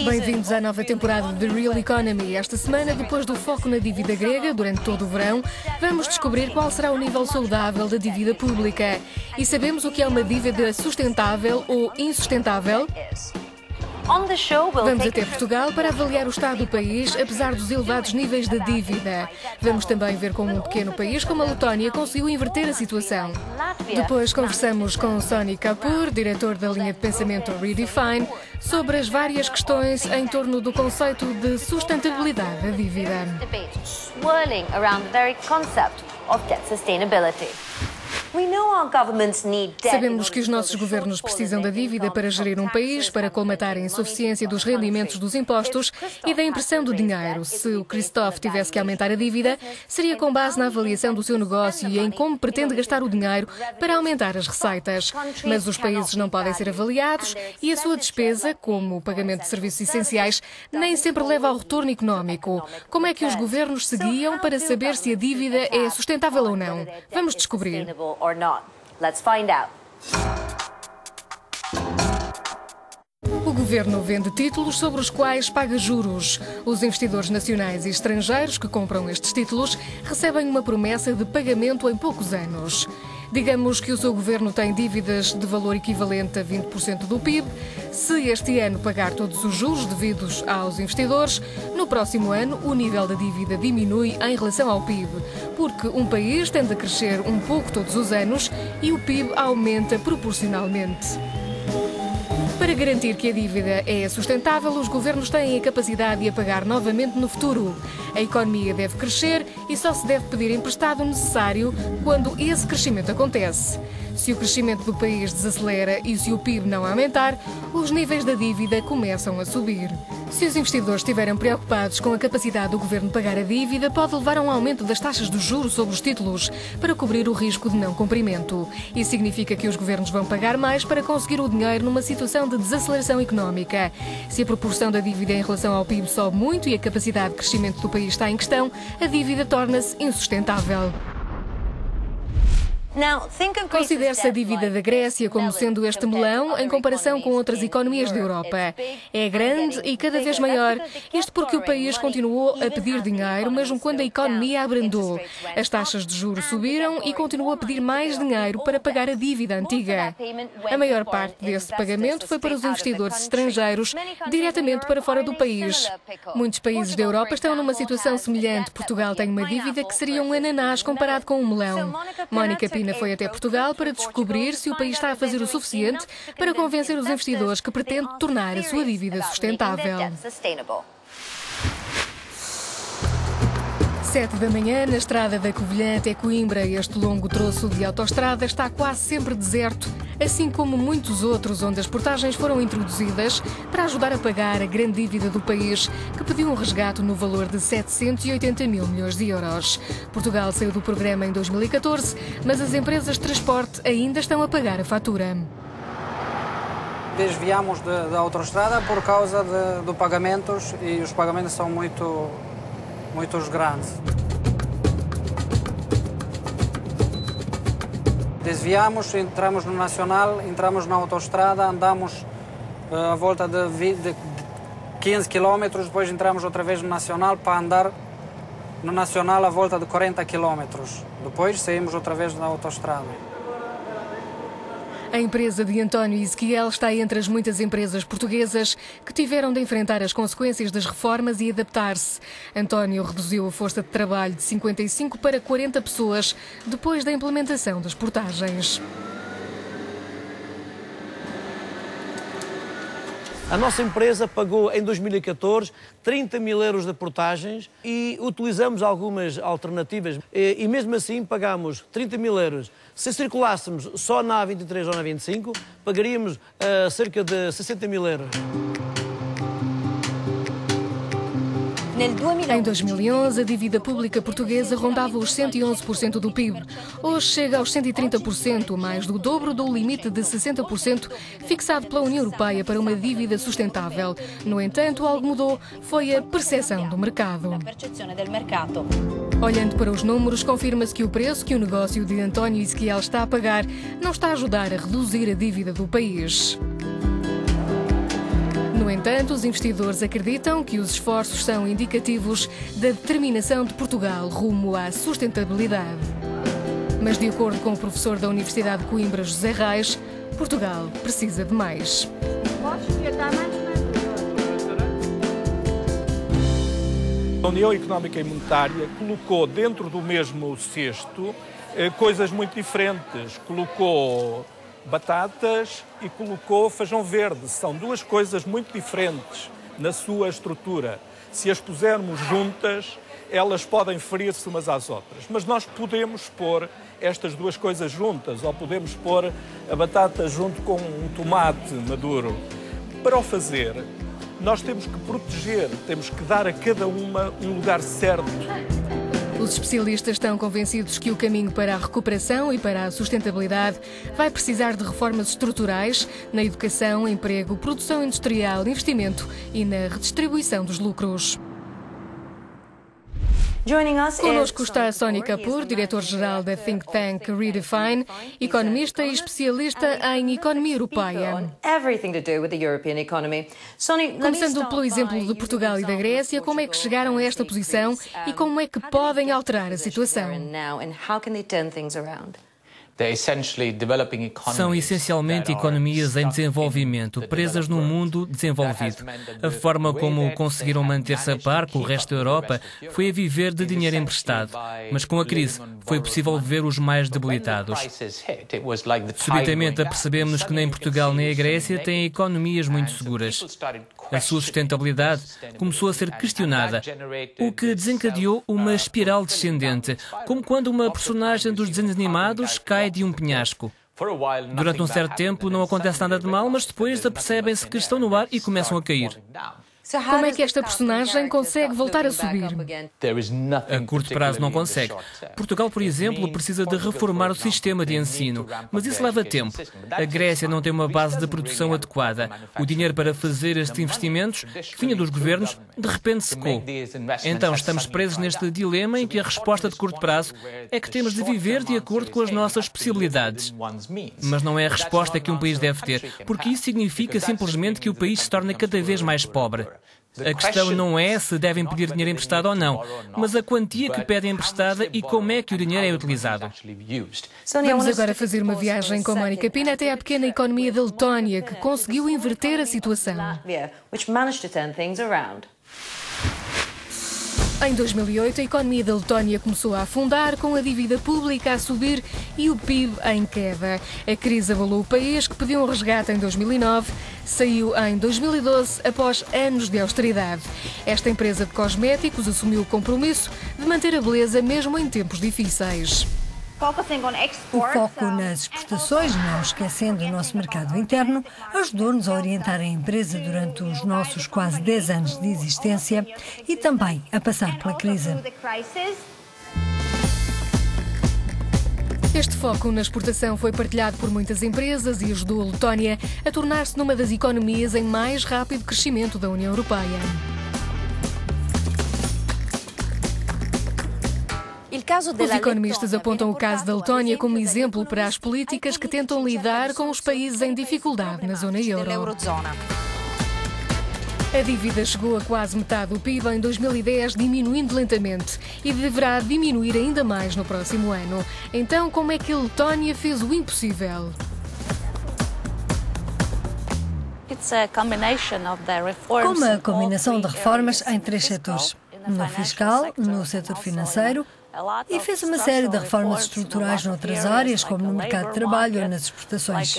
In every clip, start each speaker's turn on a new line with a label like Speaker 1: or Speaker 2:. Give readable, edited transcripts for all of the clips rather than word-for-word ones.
Speaker 1: Bem-vindos à nova temporada de Real Economy. Esta semana, depois do foco na dívida grega durante todo o verão, vamos descobrir qual será o nível saudável da dívida pública. E sabemos o que é uma dívida sustentável ou insustentável? Vamos até Portugal para avaliar o estado do país, apesar dos elevados níveis de dívida. Vamos também ver como um pequeno país como a Letónia conseguiu inverter a situação. Depois conversamos com Sonny Kapoor, diretor da linha de pensamento Redefine, sobre as várias questões em torno do conceito de sustentabilidade da dívida. Sabemos que os nossos governos precisam da dívida para gerir um país, para colmatar a insuficiência dos rendimentos dos impostos e da impressão do dinheiro. Se o Christophe tivesse que aumentar a dívida, seria com base na avaliação do seu negócio e em como pretende gastar o dinheiro para aumentar as receitas. Mas os países não podem ser avaliados e a sua despesa, como o pagamento de serviços essenciais, nem sempre leva ao retorno económico. Como é que os governos se guiam para saber se a dívida é sustentável ou não? Vamos descobrir. O governo vende títulos sobre os quais paga juros. Os investidores nacionais e estrangeiros que compram estes títulos recebem uma promessa de pagamento em poucos anos. Digamos que o seu governo tem dívidas de valor equivalente a 20% do PIB. Se este ano pagar todos os juros devidos aos investidores, no próximo ano o nível da dívida diminui em relação ao PIB, porque um país tende a crescer um pouco todos os anos e o PIB aumenta proporcionalmente. Para garantir que a dívida é sustentável, os governos têm a capacidade de a pagar novamente no futuro. A economia deve crescer e só se deve pedir emprestado o necessário quando esse crescimento acontece. Se o crescimento do país desacelera e se o PIB não aumentar, os níveis da dívida começam a subir. Se os investidores estiverem preocupados com a capacidade do governo pagar a dívida, pode levar a um aumento das taxas de juros sobre os títulos para cobrir o risco de não cumprimento. Isso significa que os governos vão pagar mais para conseguir o dinheiro numa situação de desaceleração económica. Se a proporção da dívida em relação ao PIB sobe muito e a capacidade de crescimento do país está em questão, a dívida torna-se insustentável. Considere-se a dívida da Grécia como sendo este melão em comparação com outras economias da Europa. É grande e cada vez maior. Isto porque o país continuou a pedir dinheiro, mesmo quando a economia abrandou. As taxas de juros subiram e continuou a pedir mais dinheiro para pagar a dívida antiga. A maior parte desse pagamento foi para os investidores estrangeiros, diretamente para fora do país. Muitos países da Europa estão numa situação semelhante. Portugal tem uma dívida que seria um ananás comparado com um melão. Mónica Pina foi até Portugal para descobrir se o país está a fazer o suficiente para convencer os investidores que pretende tornar a sua dívida sustentável. 7 da manhã, na estrada da Covilhã até Coimbra, este longo troço de autoestrada está quase sempre deserto, assim como muitos outros onde as portagens foram introduzidas para ajudar a pagar a grande dívida do país, que pediu um resgate no valor de 780 mil milhões de euros. Portugal saiu do programa em 2014, mas as empresas de transporte ainda estão a pagar a fatura.
Speaker 2: Desviamos da autoestrada por causa de pagamentos e os pagamentos são muito grandes. Desviamos, entramos no Nacional, entramos na autoestrada, andamos a volta de 15 km, depois entramos outra vez no Nacional para andar no Nacional a volta de 40 km. Depois saímos outra vez da autoestrada.
Speaker 1: A empresa de António Ezequiel está entre as muitas empresas portuguesas que tiveram de enfrentar as consequências das reformas e adaptar-se. António reduziu a força de trabalho de 55 para 40 pessoas depois da implementação das portagens.
Speaker 3: A nossa empresa pagou em 2014 30 mil euros de portagens e utilizamos algumas alternativas e mesmo assim pagamos 30 mil euros. Se circulássemos só na A23 ou na A25, pagaríamos cerca de 60 mil euros.
Speaker 1: Em 2011, a dívida pública portuguesa rondava os 111% do PIB. Hoje chega aos 130%, mais do dobro do limite de 60% fixado pela União Europeia para uma dívida sustentável. No entanto, algo mudou, foi a percepção do mercado. Olhando para os números, confirma-se que o preço que o negócio de António Ezequiel está a pagar não está a ajudar a reduzir a dívida do país. No entanto, os investidores acreditam que os esforços são indicativos da determinação de Portugal rumo à sustentabilidade. Mas, de acordo com o professor da Universidade de Coimbra, José Reis, Portugal precisa de mais.
Speaker 4: A União Económica e Monetária colocou dentro do mesmo cesto coisas muito diferentes. Colocou batatas e colocou feijão verde. São duas coisas muito diferentes na sua estrutura. Se as pusermos juntas, elas podem ferir-se umas às outras. Mas nós podemos pôr estas duas coisas juntas, ou podemos pôr a batata junto com um tomate maduro. Para o fazer, nós temos que proteger, temos que dar a cada uma um lugar certo.
Speaker 1: Os especialistas estão convencidos que o caminho para a recuperação e para a sustentabilidade vai precisar de reformas estruturais na educação, emprego, produção industrial, investimento e na redistribuição dos lucros. Connosco está Sony Kapoor, diretor-geral da think tank Redefine, economista e especialista em economia europeia. Começando pelo exemplo de Portugal e da Grécia, como é que chegaram a esta posição e como é que podem alterar a situação?
Speaker 5: São essencialmente economias em desenvolvimento, presas num mundo desenvolvido. A forma como conseguiram manter-se a par com o resto da Europa foi a viver de dinheiro emprestado. Mas com a crise foi possível ver os mais debilitados. Subitamente apercebemos que nem Portugal nem a Grécia têm economias muito seguras. A sua sustentabilidade começou a ser questionada, o que desencadeou uma espiral descendente, como quando uma personagem dos desenhos animados cai de um penhasco. Durante um certo tempo não acontece nada de mal, mas depois apercebem-se que estão no ar e começam a cair.
Speaker 1: Como é que esta personagem consegue voltar a subir?
Speaker 5: A curto prazo não consegue. Portugal, por exemplo, precisa de reformar o sistema de ensino, mas isso leva tempo. A Grécia não tem uma base de produção adequada. O dinheiro para fazer estes investimentos, que vinha dos governos, de repente secou. Então estamos presos neste dilema em que a resposta de curto prazo é que temos de viver de acordo com as nossas possibilidades. Mas não é a resposta que um país deve ter, porque isso significa simplesmente que o país se torna cada vez mais pobre. A questão não é se devem pedir dinheiro emprestado ou não, mas a quantia que pedem emprestada e como é que o dinheiro é utilizado.
Speaker 1: Vamos agora fazer uma viagem com Mónica Pina até à pequena economia da Letónia, que conseguiu inverter a situação. Em 2008, a economia da Letónia começou a afundar, com a dívida pública a subir e o PIB em queda. A crise abalou o país, que pediu um resgate em 2009, saiu em 2012, após anos de austeridade. Esta empresa de cosméticos assumiu o compromisso de manter a beleza mesmo em tempos difíceis.
Speaker 6: O foco nas exportações, não esquecendo o nosso mercado interno, ajudou-nos a orientar a empresa durante os nossos quase 10 anos de existência e também a passar pela crise.
Speaker 1: Este foco na exportação foi partilhado por muitas empresas e ajudou a Letónia a tornar-se numa das economias em mais rápido crescimento da União Europeia. Os economistas apontam o caso da Letónia como exemplo para as políticas que tentam lidar com os países em dificuldade na zona euro. A dívida chegou a quase metade do PIB em 2010, diminuindo lentamente, e deverá diminuir ainda mais no próximo ano. Então, como é que a Letónia fez o impossível?
Speaker 6: Com uma combinação de reformas em 3 setores: no fiscal, no setor financeiro, e fez uma série de reformas estruturais noutras áreas, como no mercado de trabalho ou nas exportações.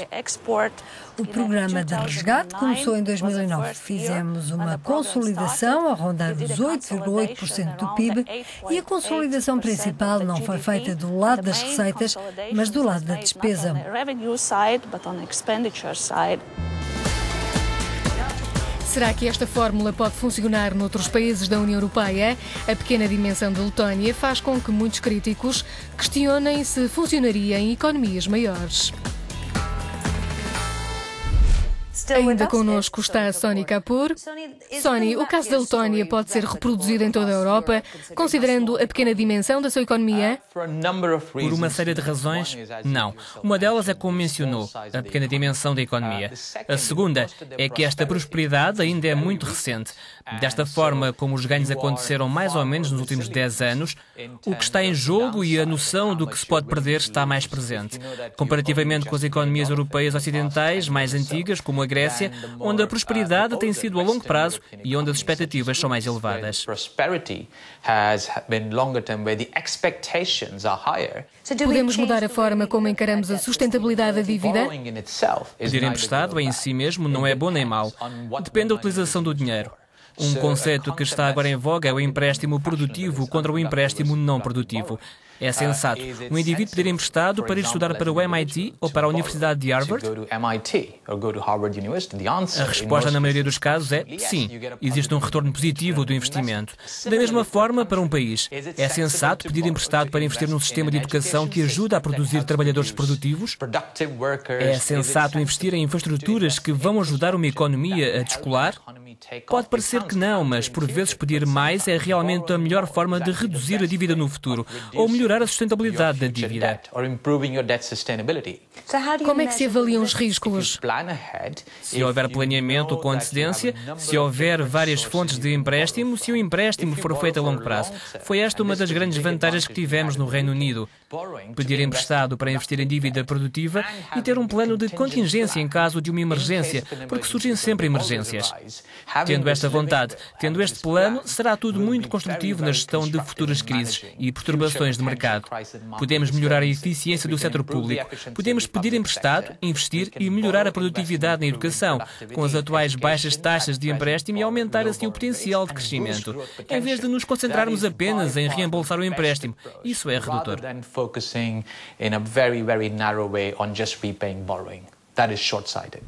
Speaker 6: O programa de resgate começou em 2009. Fizemos uma consolidação a rondar os 8,8% do PIB e a consolidação principal não foi feita do lado das receitas, mas do lado da despesa.
Speaker 1: Será que esta fórmula pode funcionar noutros países da União Europeia? A pequena dimensão da Letónia faz com que muitos críticos questionem se funcionaria em economias maiores. Ainda connosco está Sony Kapoor. Sony, o caso da Letónia pode ser reproduzido em toda a Europa, considerando a pequena dimensão da sua economia?
Speaker 5: Por uma série de razões, não. Uma delas é como mencionou, a pequena dimensão da economia. A segunda é que esta prosperidade ainda é muito recente. Desta forma, como os ganhos aconteceram mais ou menos nos últimos 10 anos, o que está em jogo e a noção do que se pode perder está mais presente. Comparativamente com as economias europeias ocidentais mais antigas, como a Grécia, onde a prosperidade tem sido a longo prazo e onde as expectativas são mais elevadas.
Speaker 1: Podemos mudar a forma como encaramos a sustentabilidade da dívida?
Speaker 5: Pedir emprestado em si mesmo não é bom nem mau. Depende da utilização do dinheiro. Um conceito que está agora em voga é o empréstimo produtivo contra o empréstimo não produtivo. É sensato um indivíduo pedir emprestado para ir estudar para o MIT ou para a Universidade de Harvard? A resposta, na maioria dos casos, é sim. Existe um retorno positivo do investimento. Da mesma forma, para um país, é sensato pedir emprestado para investir num sistema de educação que ajuda a produzir trabalhadores produtivos? É sensato investir em infraestruturas que vão ajudar uma economia a descolar? Pode parecer que não, mas por vezes pedir mais é realmente a melhor forma de reduzir a dívida no futuro ou melhorar a sustentabilidade da dívida.
Speaker 1: Como é que se avaliam os riscos?
Speaker 5: Se houver planeamento com antecedência, se houver várias fontes de empréstimo, se o empréstimo for feito a longo prazo. Foi esta uma das grandes vantagens que tivemos no Reino Unido. Pedir emprestado para investir em dívida produtiva e ter um plano de contingência em caso de uma emergência, porque surgem sempre emergências. Tendo esta vontade, tendo este plano, será tudo muito construtivo na gestão de futuras crises e perturbações de mercado. Podemos melhorar a eficiência do setor público, podemos pedir emprestado, investir e melhorar a produtividade na educação, com as atuais baixas taxas de empréstimo e aumentar assim o potencial de crescimento, em vez de nos concentrarmos apenas em reembolsar o empréstimo. Isso é redutor.
Speaker 7: Focusing in a very narrow way on just repaying borrowing. That is short-sighted.